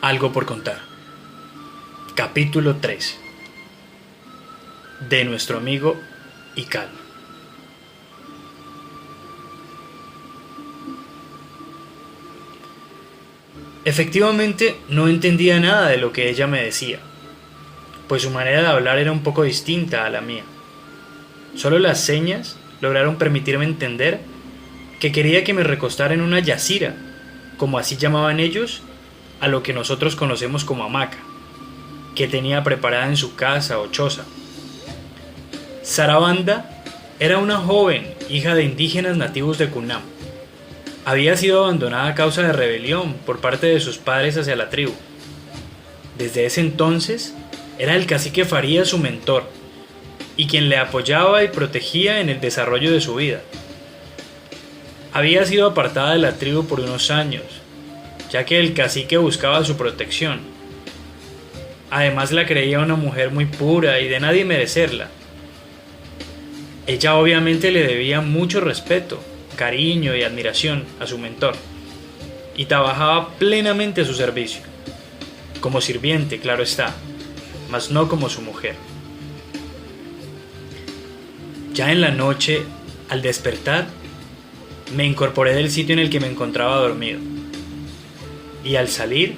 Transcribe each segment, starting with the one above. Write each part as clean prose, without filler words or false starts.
Algo por contar. Capítulo 13. De nuestro amigo Ical. Efectivamente, no entendía nada de lo que ella me decía, pues su manera de hablar era un poco distinta a la mía. Solo las señas lograron permitirme entender que quería que me recostara en una yacira, como así llamaban ellos a lo que nosotros conocemos como hamaca, que tenía preparada en su casa o choza. Sarabanda era una joven hija de indígenas nativos de Cunam. Había sido abandonada a causa de rebelión por parte de sus padres hacia la tribu. Desde ese entonces era el cacique Farías su mentor y quien le apoyaba y protegía en el desarrollo de su vida. Había sido apartada de la tribu por unos años, ya que el cacique buscaba su protección. Además la creía una mujer muy pura y de nadie merecerla. Ella obviamente le debía mucho respeto, cariño y admiración a su mentor, y trabajaba plenamente a su servicio, como sirviente, claro está, mas no como su mujer. Ya en la noche, al despertar, me incorporé del sitio en el que me encontraba dormido, y al salir,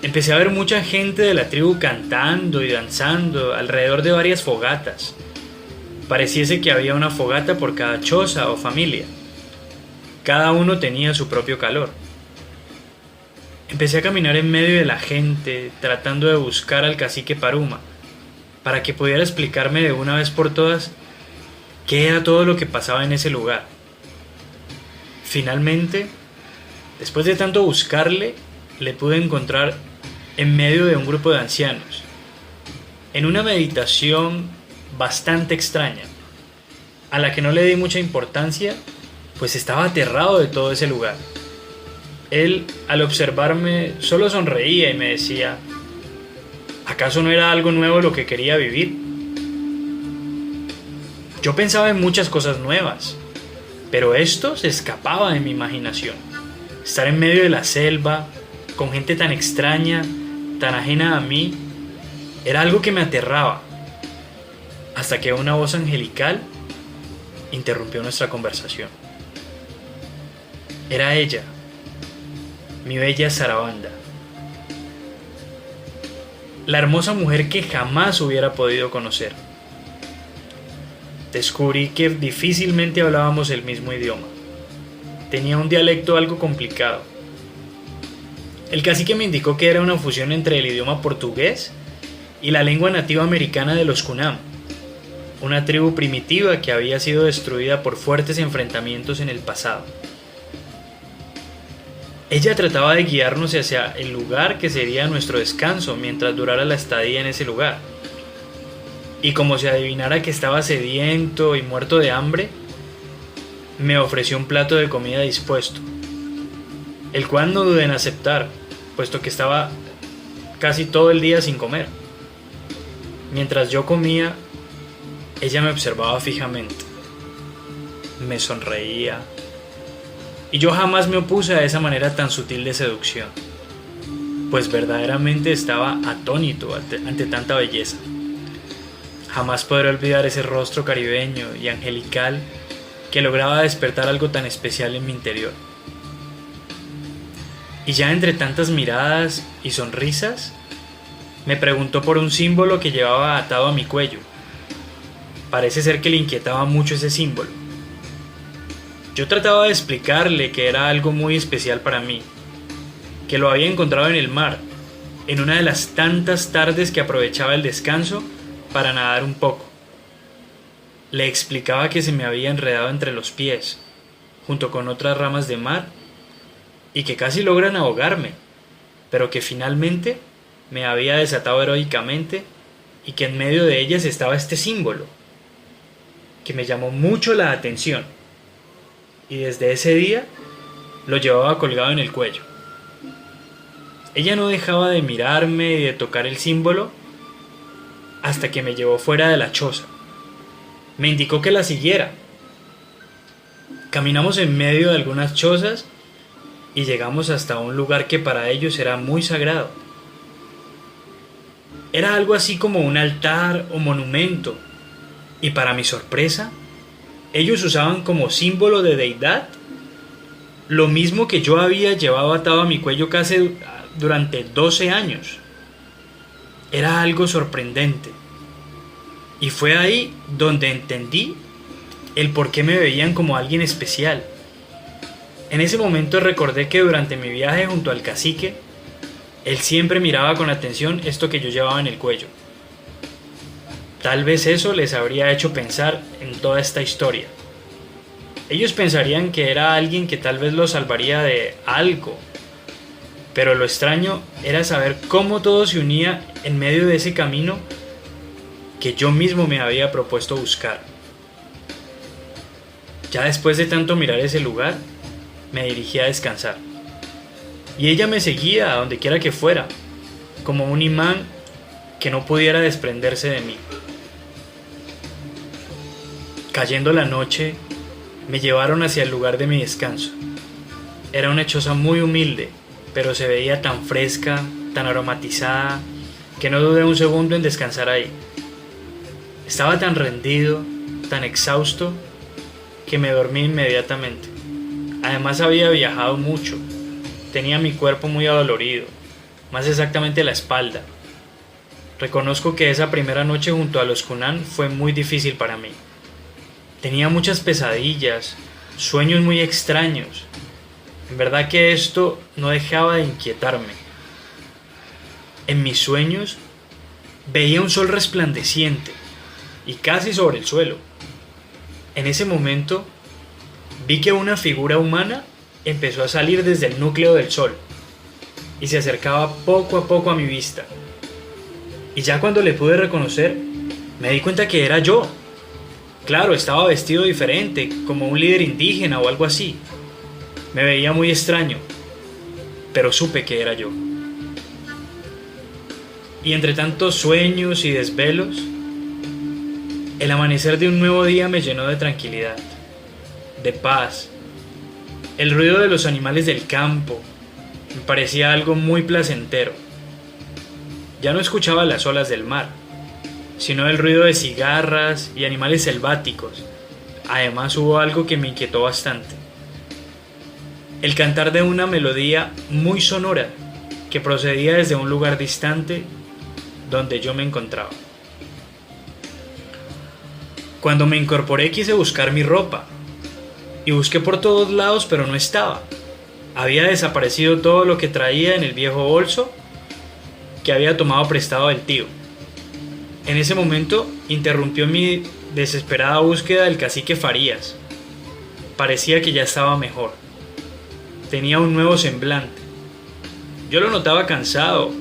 empecé a ver mucha gente de la tribu cantando y danzando alrededor de varias fogatas. Pareciese que había una fogata por cada choza o familia. Cada uno tenía su propio calor. Empecé a caminar en medio de la gente, tratando de buscar al cacique Paruma, para que pudiera explicarme de una vez por todas qué era todo lo que pasaba en ese lugar. Finalmente, después de tanto buscarle, le pude encontrar en medio de un grupo de ancianos, en una meditación bastante extraña, a la que no le di mucha importancia, pues estaba aterrado de todo ese lugar. Él, al observarme, solo sonreía y me decía, ¿acaso no era algo nuevo lo que quería vivir? Yo pensaba en muchas cosas nuevas, pero esto se escapaba de mi imaginación. Estar en medio de la selva, con gente tan extraña, tan ajena a mí, era algo que me aterraba, hasta que una voz angelical interrumpió nuestra conversación. Era ella, mi bella Sarabanda, la hermosa mujer que jamás hubiera podido conocer. Descubrí que difícilmente hablábamos el mismo idioma. Tenía un dialecto algo complicado. El cacique me indicó que era una fusión entre el idioma portugués y la lengua nativa americana de los Cunam, una tribu primitiva que había sido destruida por fuertes enfrentamientos en el pasado. Ella trataba de guiarnos hacia el lugar que sería nuestro descanso mientras durara la estadía en ese lugar. Y como se adivinara que estaba sediento y muerto de hambre, me ofreció un plato de comida dispuesto, el cual no dudé en aceptar, puesto que estaba casi todo el día sin comer. Mientras yo comía, ella me observaba fijamente, me sonreía, y yo jamás me opuse a esa manera tan sutil de seducción, pues verdaderamente estaba atónito ante tanta belleza. Jamás podré olvidar ese rostro caribeño y angelical que lograba despertar algo tan especial en mi interior. Y ya entre tantas miradas y sonrisas, me preguntó por un símbolo que llevaba atado a mi cuello. Parece ser que le inquietaba mucho ese símbolo. Yo trataba de explicarle que era algo muy especial para mí, que lo había encontrado en el mar, en una de las tantas tardes que aprovechaba el descanso para nadar un poco. Le explicaba que se me había enredado entre los pies, junto con otras ramas de mar, y que casi logran ahogarme, pero que finalmente me había desatado heroicamente y que en medio de ellas estaba este símbolo, que me llamó mucho la atención, y desde ese día lo llevaba colgado en el cuello. Ella no dejaba de mirarme y de tocar el símbolo hasta que me llevó fuera de la choza. Me indicó que la siguiera. Caminamos en medio de algunas chozas y llegamos hasta un lugar que para ellos era muy sagrado. Era algo así como un altar o monumento, y para mi sorpresa, ellos usaban como símbolo de deidad lo mismo que yo había llevado atado a mi cuello casi durante 12 años. Era algo sorprendente. Y fue ahí donde entendí el por qué me veían como alguien especial. En ese momento recordé que durante mi viaje junto al cacique, él siempre miraba con atención esto que yo llevaba en el cuello. Tal vez eso les habría hecho pensar en toda esta historia. Ellos pensarían que era alguien que tal vez los salvaría de algo, pero lo extraño era saber cómo todo se unía en medio de ese camino que yo mismo me había propuesto buscar. Ya después de tanto mirar ese lugar, me dirigí a descansar. Y ella me seguía a donde quiera que fuera, como un imán que no pudiera desprenderse de mí. Cayendo la noche, me llevaron hacia el lugar de mi descanso. Era una choza muy humilde, pero se veía tan fresca, tan aromatizada, que no dudé un segundo en descansar ahí. Estaba tan rendido, tan exhausto, que me dormí inmediatamente. Además había viajado mucho. Tenía mi cuerpo muy adolorido, más exactamente la espalda. Reconozco que esa primera noche junto a los Kunan fue muy difícil para mí. Tenía muchas pesadillas, sueños muy extraños. En verdad que esto no dejaba de inquietarme. En mis sueños veía un sol resplandeciente y casi sobre el suelo. En ese momento vi que una figura humana empezó a salir desde el núcleo del sol y se acercaba poco a poco a mi vista. Y ya cuando le pude reconocer, me di cuenta que era yo. Claro, estaba vestido diferente, como un líder indígena o algo así. Me veía muy extraño, pero supe que era yo. Y entre tantos sueños y desvelos, el amanecer de un nuevo día me llenó de tranquilidad, de paz. El ruido de los animales del campo me parecía algo muy placentero. Ya no escuchaba las olas del mar, sino el ruido de cigarras y animales selváticos. Además hubo algo que me inquietó bastante: el cantar de una melodía muy sonora que procedía desde un lugar distante donde yo me encontraba. Cuando me incorporé quise buscar mi ropa y busqué por todos lados, pero no estaba. Había desaparecido todo lo que traía en el viejo bolso que había tomado prestado del tío. En ese momento interrumpió mi desesperada búsqueda el cacique Farías. Parecía que ya estaba mejor. Tenía un nuevo semblante. Yo lo notaba cansado,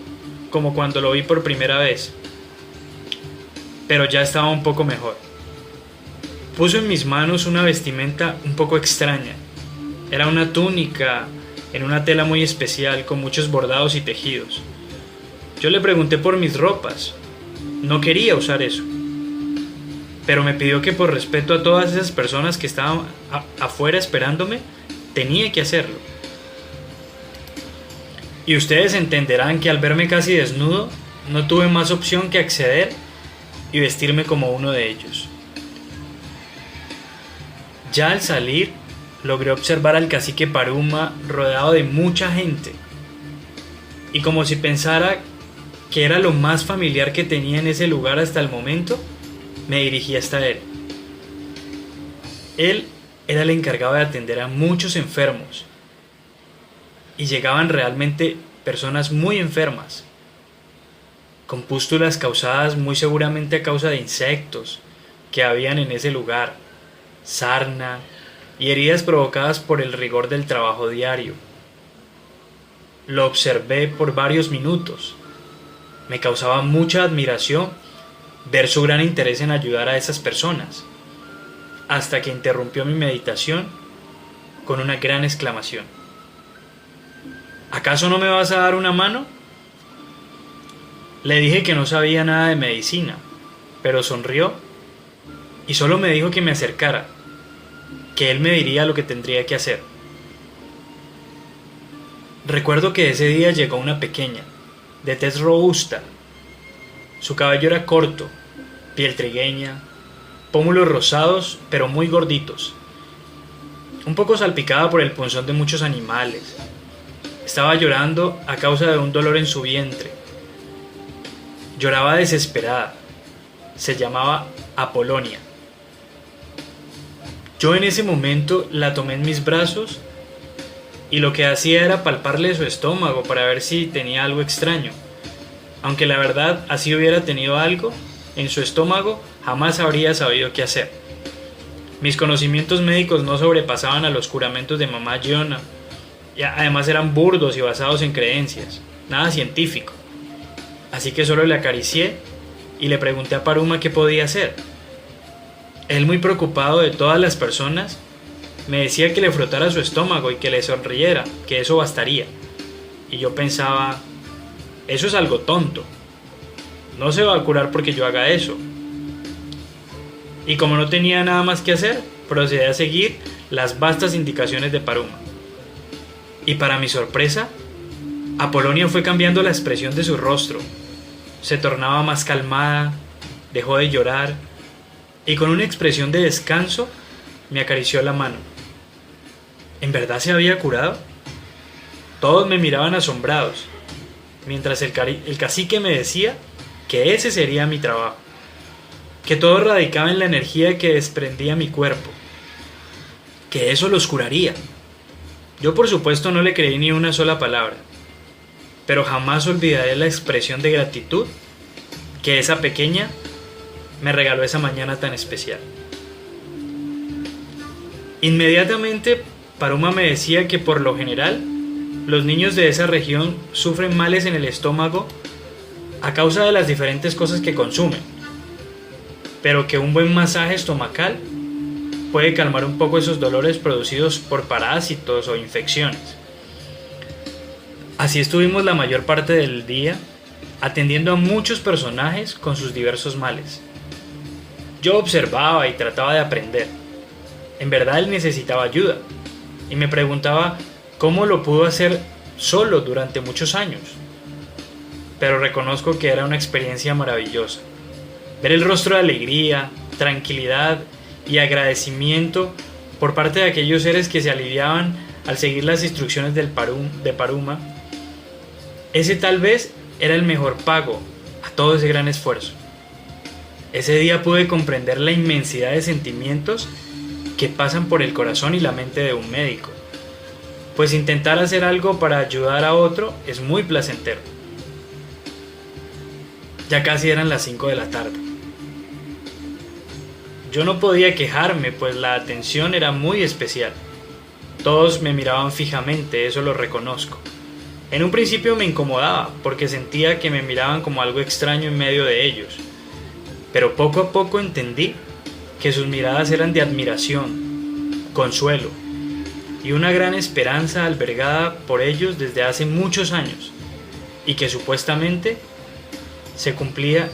como cuando lo vi por primera vez, pero ya estaba un poco mejor. Puso en mis manos una vestimenta un poco extraña. Era una túnica en una tela muy especial con muchos bordados y tejidos. Yo le pregunté por mis ropas. No quería usar eso, pero me pidió que por respeto a todas esas personas que estaban afuera esperándome, tenía que hacerlo. Y ustedes entenderán que al verme casi desnudo, no tuve más opción que acceder y vestirme como uno de ellos. Ya al salir, logré observar al cacique Paruma rodeado de mucha gente, y como si pensara que era lo más familiar que tenía en ese lugar hasta el momento, me dirigí hasta él. Él era el encargado de atender a muchos enfermos, y llegaban realmente personas muy enfermas, con pústulas causadas muy seguramente a causa de insectos que habían en ese lugar, sarna y heridas provocadas por el rigor del trabajo diario. Lo observé por varios minutos. Me causaba mucha admiración ver su gran interés en ayudar a esas personas, hasta que interrumpió mi meditación con una gran exclamación: ¿acaso no me vas a dar una mano? Le dije que no sabía nada de medicina, pero sonrió y solo me dijo que me acercara, que él me diría lo que tendría que hacer. Recuerdo que ese día llegó una pequeña, de tez robusta. Su cabello era corto, piel trigueña, pómulos rosados pero muy gorditos, un poco salpicada por el punzón de muchos animales. Estaba llorando a causa de un dolor en su vientre. Lloraba desesperada. Se llamaba Apolonia. Yo en ese momento la tomé en mis brazos y lo que hacía era palparle su estómago para ver si tenía algo extraño. Aunque la verdad, así hubiera tenido algo en su estómago, jamás habría sabido qué hacer. Mis conocimientos médicos no sobrepasaban a los juramentos de mamá Giona, y además eran burdos y basados en creencias, nada científico. Así que solo le acaricié y le pregunté a Paruma qué podía hacer. Él, muy preocupado de todas las personas, me decía que le frotara su estómago y que le sonriera, que eso bastaría. Y yo pensaba, eso es algo tonto. No se va a curar porque yo haga eso. Y como no tenía nada más que hacer, procedí a seguir las vastas indicaciones de Paruma. Y para mi sorpresa, Apolonia fue cambiando la expresión de su rostro. Se tornaba más calmada, dejó de llorar y con una expresión de descanso me acarició la mano. ¿En verdad se había curado? Todos me miraban asombrados, mientras el cacique me decía que ese sería mi trabajo, que todo radicaba en la energía que desprendía mi cuerpo, que eso los curaría. Yo por supuesto no le creí ni una sola palabra, pero jamás olvidaré la expresión de gratitud que esa pequeña me regaló esa mañana tan especial. Inmediatamente Paruma me decía que por lo general los niños de esa región sufren males en el estómago a causa de las diferentes cosas que consumen, pero que un buen masaje estomacal puede calmar un poco esos dolores producidos por parásitos o infecciones. Así estuvimos la mayor parte del día atendiendo a muchos personajes con sus diversos males. Yo observaba y trataba de aprender. En verdad él necesitaba ayuda y me preguntaba cómo lo pudo hacer solo durante muchos años. Pero reconozco que era una experiencia maravillosa. Ver el rostro de alegría, tranquilidad y agradecimiento por parte de aquellos seres que se aliviaban al seguir las instrucciones de Paruma, ese tal vez era el mejor pago a todo ese gran esfuerzo. Ese día pude comprender la inmensidad de sentimientos que pasan por el corazón y la mente de un médico, pues intentar hacer algo para ayudar a otro es muy placentero. Ya casi eran las 5 de la tarde. Yo no podía quejarme, pues la atención era muy especial. Todos me miraban fijamente, eso lo reconozco. En un principio me incomodaba, porque sentía que me miraban como algo extraño en medio de ellos. Pero poco a poco entendí que sus miradas eran de admiración, consuelo y una gran esperanza albergada por ellos desde hace muchos años, y que supuestamente se cumplía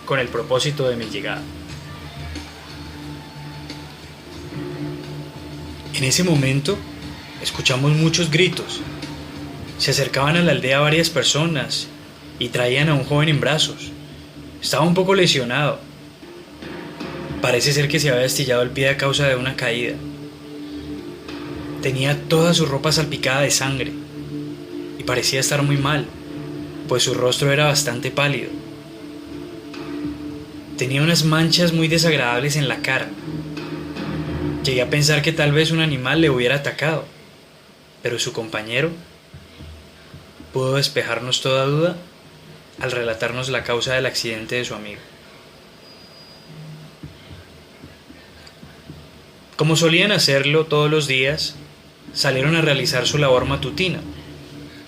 con el propósito de mi llegada. En ese momento escuchamos muchos gritos. Se acercaban a la aldea varias personas y traían a un joven en brazos. Estaba un poco lesionado. Parece ser que se había astillado el pie a causa de una caída. Tenía toda su ropa salpicada de sangre y parecía estar muy mal, pues su rostro era bastante pálido. Tenía unas manchas muy desagradables en la cara. Llegué a pensar que tal vez un animal le hubiera atacado, pero su compañero pudo despejarnos toda duda al relatarnos la causa del accidente de su amigo. Como solían hacerlo todos los días, salieron a realizar su labor matutina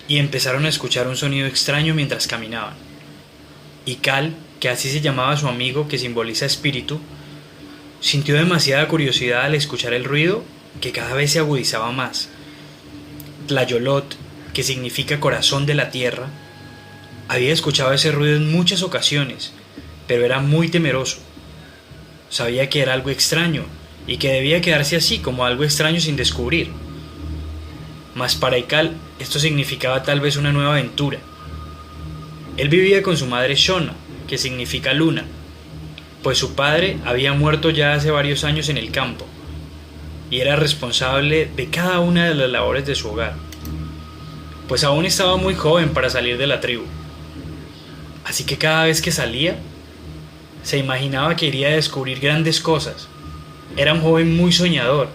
y empezaron a escuchar un sonido extraño mientras caminaban. Y Cal, que así se llamaba su amigo que simboliza espíritu, sintió demasiada curiosidad al escuchar el ruido que cada vez se agudizaba más. Tlayolot, que significa corazón de la tierra, había escuchado ese ruido en muchas ocasiones, pero era muy temeroso. Sabía que era algo extraño y que debía quedarse así como algo extraño sin descubrir. mas para Ikal esto significaba tal vez una nueva aventura. Él vivía con su madre Shona, que significa luna, pues su padre había muerto ya hace varios años en el campo, y era responsable de cada una de las labores de su hogar, pues aún estaba muy joven para salir de la tribu. Así que cada vez que salía, se imaginaba que iría a descubrir grandes cosas. Era un joven muy soñador,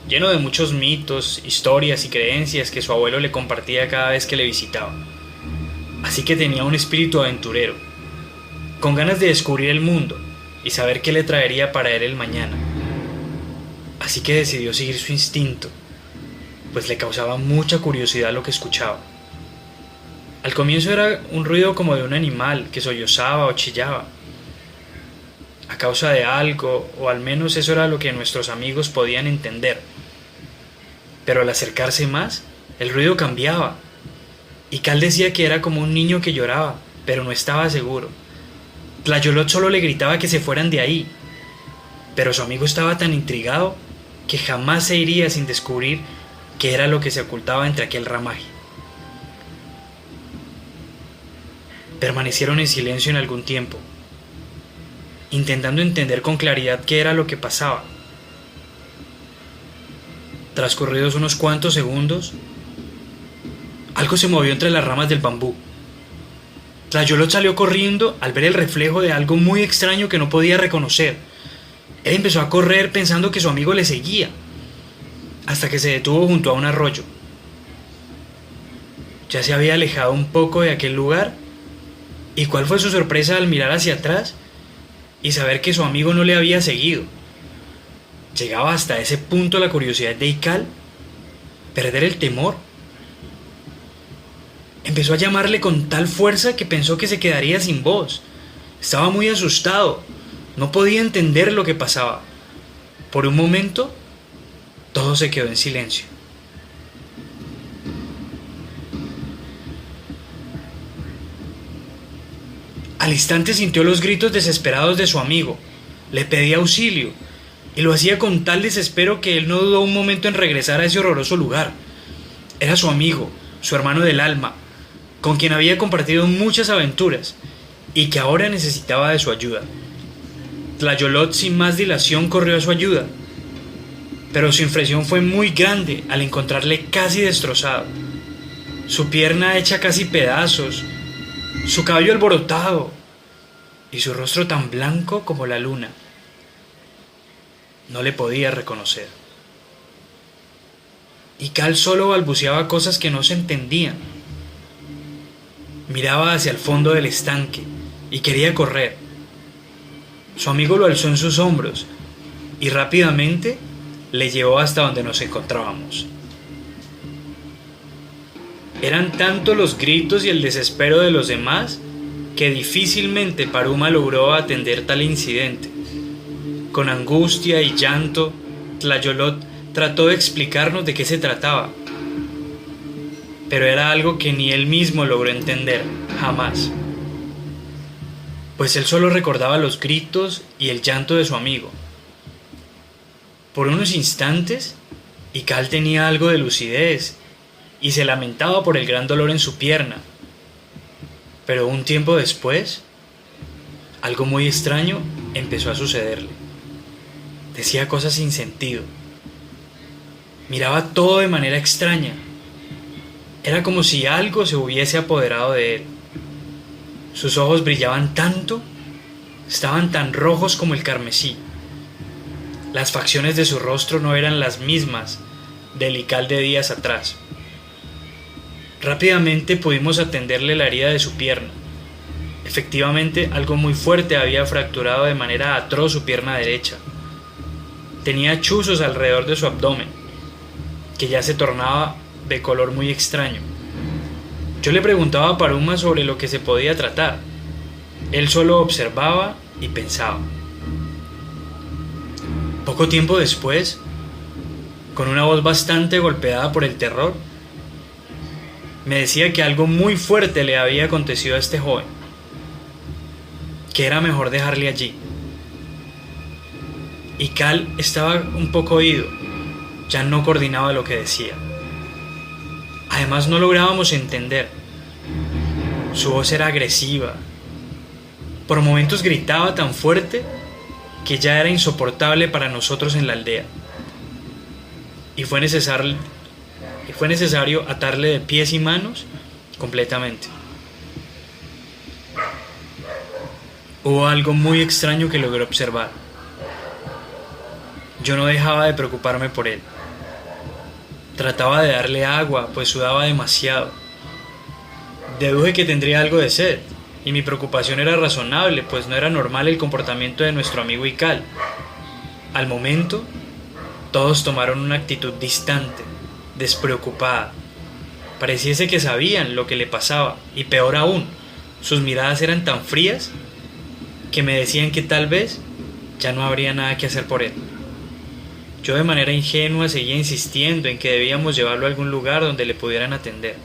lleno de muchos mitos, historias y creencias que su abuelo le compartía cada vez que le visitaba. Así que tenía un espíritu aventurero, con ganas de descubrir el mundo y saber qué le traería para él el mañana. Así que decidió seguir su instinto, pues le causaba mucha curiosidad lo que escuchaba. Al comienzo era un ruido como de un animal que sollozaba o chillaba, a causa de algo, o al menos eso era lo que nuestros amigos podían entender. Pero al acercarse más, el ruido cambiaba. Y Cal decía que era como un niño que lloraba, pero no estaba seguro. Tlayolot solo le gritaba que se fueran de ahí, pero su amigo estaba tan intrigado que jamás se iría sin descubrir qué era lo que se ocultaba entre aquel ramaje. Permanecieron en silencio en algún tiempo, intentando entender con claridad qué era lo que pasaba. Transcurridos unos cuantos segundos, algo se movió entre las ramas del bambú. Tlayolot salió corriendo al ver el reflejo de algo muy extraño que no podía reconocer. Él empezó a correr pensando que su amigo le seguía, hasta que se detuvo junto a un arroyo. Ya se había alejado un poco de aquel lugar, y cuál fue su sorpresa al mirar hacia atrás y saber que su amigo no le había seguido. Llegaba hasta ese punto la curiosidad de Ikal, perder el temor. Empezó a llamarle con tal fuerza que pensó que se quedaría sin voz. Estaba muy asustado, no podía entender lo que pasaba. Por un momento, todo se quedó en silencio. Al instante sintió los gritos desesperados de su amigo. Le pedía auxilio, y lo hacía con tal desespero que él no dudó un momento en regresar a ese horroroso lugar. Era su amigo, su hermano del alma, con quien había compartido muchas aventuras, y que ahora necesitaba de su ayuda. Tlayolot sin más dilación corrió a su ayuda, pero su impresión fue muy grande al encontrarle casi destrozado, su pierna hecha casi pedazos, su cabello alborotado y su rostro tan blanco como la luna. No le podía reconocer. Y Cal solo balbuceaba cosas que no se entendían. Miraba hacia el fondo del estanque y quería correr. Su amigo lo alzó en sus hombros y rápidamente le llevó hasta donde nos encontrábamos. Eran tantos los gritos y el desespero de los demás que difícilmente Paruma logró atender tal incidente. Con angustia y llanto, Tlayolot trató de explicarnos de qué se trataba, pero era algo que ni él mismo logró entender, jamás, pues él solo recordaba los gritos y el llanto de su amigo. Por unos instantes, Ikal tenía algo de lucidez y se lamentaba por el gran dolor en su pierna, pero un tiempo después, algo muy extraño empezó a sucederle. Decía cosas sin sentido. Miraba todo de manera extraña. Era como si algo se hubiese apoderado de él. Sus ojos brillaban tanto, estaban tan rojos como el carmesí. Las facciones de su rostro no eran las mismas del Ikal de días atrás. Rápidamente pudimos atenderle la herida de su pierna. Efectivamente, algo muy fuerte había fracturado de manera atroz su pierna derecha. Tenía chuzos alrededor de su abdomen, que ya se tornaba de color muy extraño. Yo le preguntaba a Paruma sobre lo que se podía tratar. Él solo observaba y pensaba. Poco tiempo después, con una voz bastante golpeada por el terror, me decía que algo muy fuerte le había acontecido a este joven, que era mejor dejarle allí. Y Cal estaba un poco oído, ya no coordinaba lo que decía. Además no lográbamos entender. Su voz era agresiva. Por momentos gritaba tan fuerte que ya era insoportable para nosotros en la aldea. Y fue necesario atarle de pies y manos completamente. Hubo algo muy extraño que logré observar. Yo no dejaba de preocuparme por él. Trataba de darle agua, pues sudaba demasiado. Deduje que tendría algo de sed, y mi preocupación era razonable, pues no era normal el comportamiento de nuestro amigo Ikal. Al momento, todos tomaron una actitud distante, despreocupada. Pareciese que sabían lo que le pasaba, y peor aún, sus miradas eran tan frías que me decían que tal vez ya no habría nada que hacer por él. Yo de manera ingenua seguía insistiendo en que debíamos llevarlo a algún lugar donde le pudieran atender.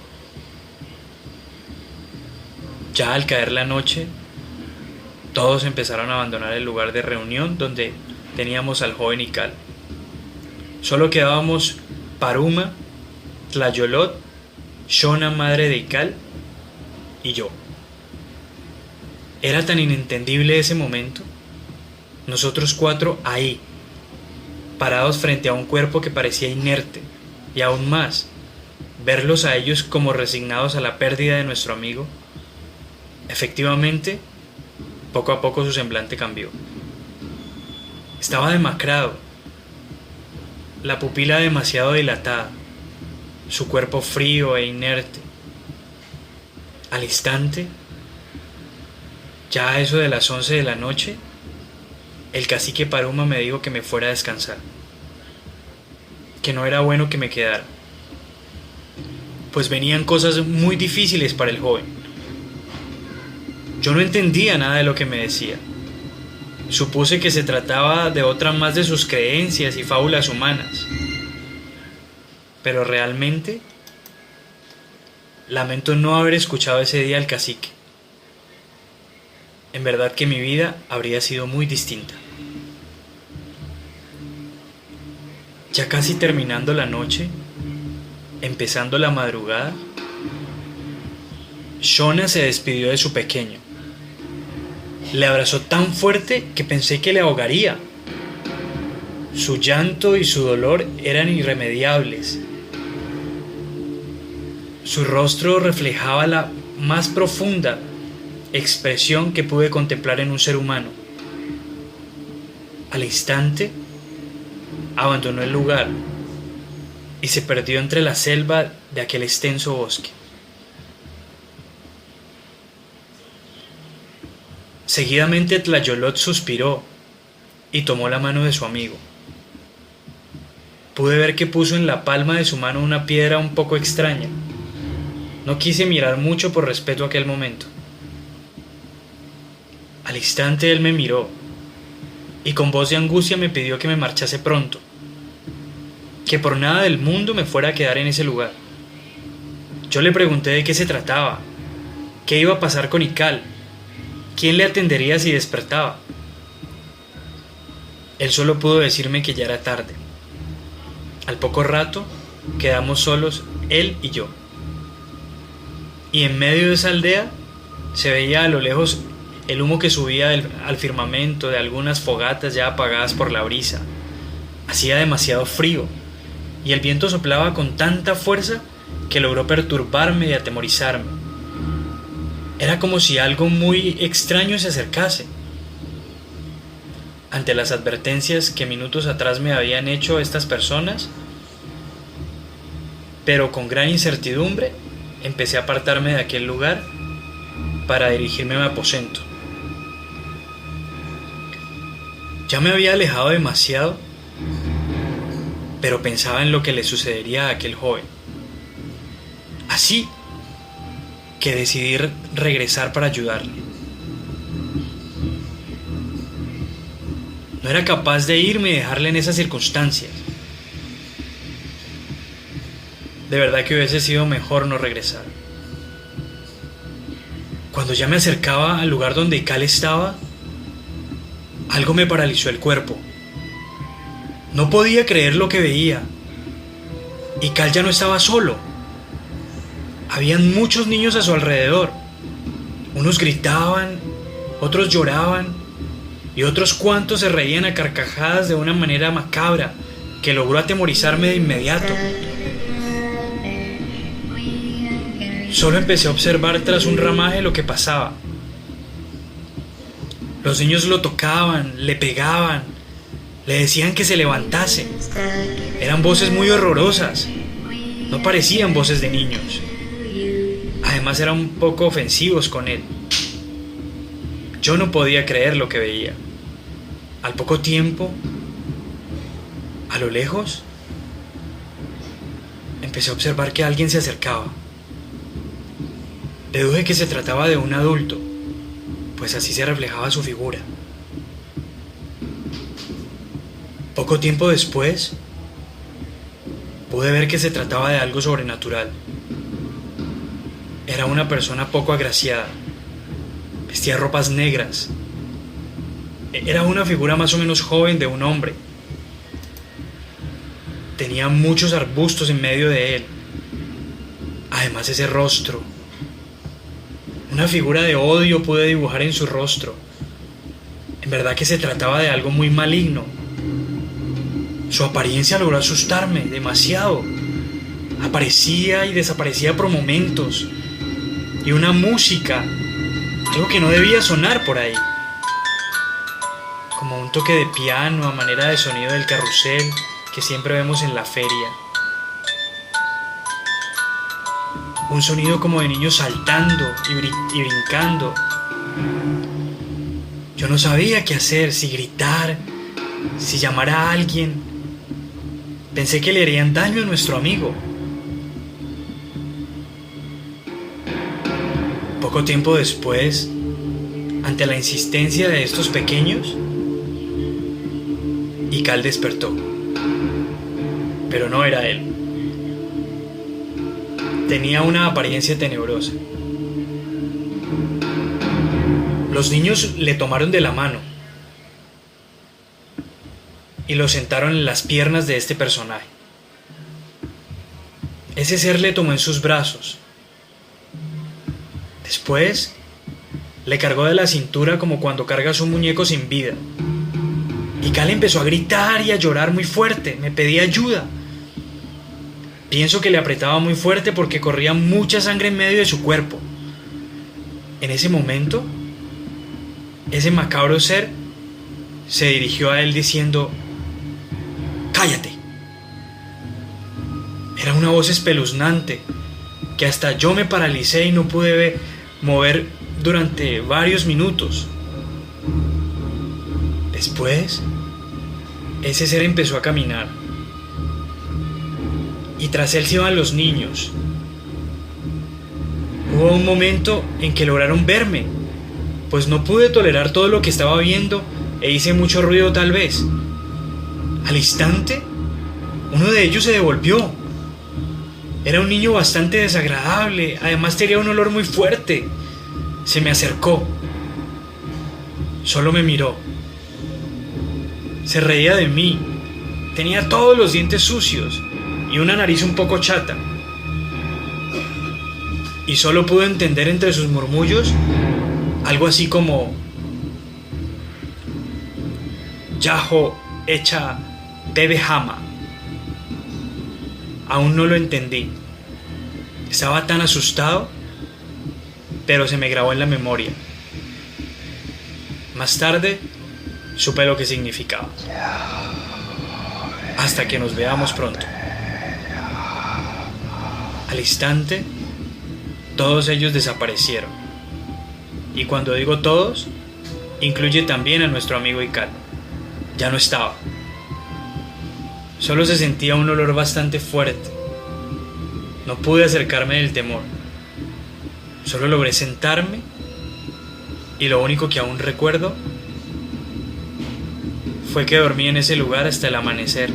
Ya al caer la noche, todos empezaron a abandonar el lugar de reunión donde teníamos al joven Ikal. Solo quedábamos Paruma, Tlayolot, Shona, madre de Ikal, y yo. Era tan inentendible ese momento. Nosotros cuatro ahí, parados frente a un cuerpo que parecía inerte, y aún más, verlos a ellos como resignados a la pérdida de nuestro amigo. Efectivamente, poco a poco su semblante cambió. Estaba demacrado, la pupila demasiado dilatada, su cuerpo frío e inerte. Al instante, ya a eso de las 11 de la noche, el cacique Paruma me dijo que me fuera a descansar, que no era bueno que me quedara, pues venían cosas muy difíciles para el joven. Yo no entendía nada de lo que me decía. Supuse que se trataba de otra más de sus creencias y fábulas humanas. Pero realmente, lamento no haber escuchado ese día al cacique. En verdad que mi vida habría sido muy distinta. Ya casi terminando la noche, empezando la madrugada, Shona se despidió de su pequeño. Le abrazó tan fuerte que pensé que le ahogaría. Su llanto y su dolor eran irremediables. Su rostro reflejaba la más profunda expresión que pude contemplar en un ser humano. Al instante, abandonó el lugar y se perdió entre la selva de aquel extenso bosque. Seguidamente Tlayolot suspiró y tomó la mano de su amigo. Pude ver que puso en la palma de su mano una piedra un poco extraña. No quise mirar mucho por respeto a aquel momento. Al instante él me miró y con voz de angustia me pidió que me marchase pronto, que por nada del mundo me fuera a quedar en ese lugar. Yo le pregunté de qué se trataba, qué iba a pasar con Ikal, quién le atendería si despertaba. Él solo pudo decirme que ya era tarde. Al poco rato quedamos solos él y yo. Y en medio de esa aldea se veía a lo lejos el humo que subía al firmamento de algunas fogatas ya apagadas por la brisa. Hacía demasiado frío y el viento soplaba con tanta fuerza que logró perturbarme y atemorizarme. Era como si algo muy extraño se acercase. Ante las advertencias que minutos atrás me habían hecho estas personas, pero con gran incertidumbre, empecé a apartarme de aquel lugar para dirigirme a mi aposento. Ya me había alejado demasiado, pero pensaba en lo que le sucedería a aquel joven. Así que decidí regresar para ayudarle. No era capaz de irme y dejarle en esas circunstancias. De verdad que hubiese sido mejor no regresar. Cuando ya me acercaba al lugar donde Ikal estaba, algo me paralizó el cuerpo. No podía creer lo que veía. Ikal ya no estaba solo. Habían muchos niños a su alrededor. Unos gritaban, otros lloraban y otros cuantos se reían a carcajadas de una manera macabra que logró atemorizarme de inmediato. Solo empecé a observar tras un ramaje lo que pasaba. Los niños lo tocaban, le pegaban, le decían que se levantase. Eran voces muy horrorosas, no parecían voces de niños. Además eran un poco ofensivos con él. Yo no podía creer lo que veía. Al poco tiempo, a lo lejos, empecé a observar que alguien se acercaba. Deduje que se trataba de un adulto, pues así se reflejaba su figura. Poco tiempo después, pude ver que se trataba de algo sobrenatural. Era una persona poco agraciada. Vestía ropas negras. Era una figura más o menos joven de un hombre. Tenía muchos arbustos en medio de él. Además ese rostro. Una figura de odio pude dibujar en su rostro. En verdad que se trataba de algo muy maligno. Su apariencia logró asustarme demasiado. Aparecía y desaparecía por momentos. Y una música, algo que no debía sonar por ahí. Como un toque de piano a manera de sonido del carrusel que siempre vemos en la feria. Un sonido como de niños saltando y brincando. Yo no sabía qué hacer, si gritar, si llamar a alguien. Pensé que le harían daño a nuestro amigo. Poco tiempo después, ante la insistencia de estos pequeños, Ical despertó. Pero no era él. Tenía una apariencia tenebrosa. Los niños le tomaron de la mano y lo sentaron en las piernas de este personaje. Ese ser le tomó en sus brazos. Después, le cargó de la cintura como cuando cargas un muñeco sin vida. Ical empezó a gritar y a llorar muy fuerte, me pedía ayuda. Pienso que le apretaba muy fuerte porque corría mucha sangre en medio de su cuerpo. En ese momento, ese macabro ser se dirigió a él diciendo: ¡cállate! Era una voz espeluznante que hasta yo me paralicé y no pude mover durante varios minutos. Después, ese ser empezó a caminar y tras él se iban los niños. Hubo un momento en que lograron verme, pues no pude tolerar todo lo que estaba viendo e hice mucho ruido tal vez. Al instante, uno de ellos se devolvió. Era un niño bastante desagradable, además tenía un olor muy fuerte. Se me acercó. Solo me miró. Se reía de mí. Tenía todos los dientes sucios y una nariz un poco chata. Y solo pude entender entre sus murmullos algo así como: Yaho echa bebe jama. Aún no lo entendí. Estaba tan asustado, pero se me grabó en la memoria. Más tarde, supe lo que significaba. Hasta que nos veamos pronto. Al instante, todos ellos desaparecieron. Y cuando digo todos, incluye también a nuestro amigo Ical. Ya no estaba. Solo se sentía un olor bastante fuerte. No pude acercarme del temor. Solo logré sentarme y lo único que aún recuerdo fue que dormí en ese lugar hasta el amanecer.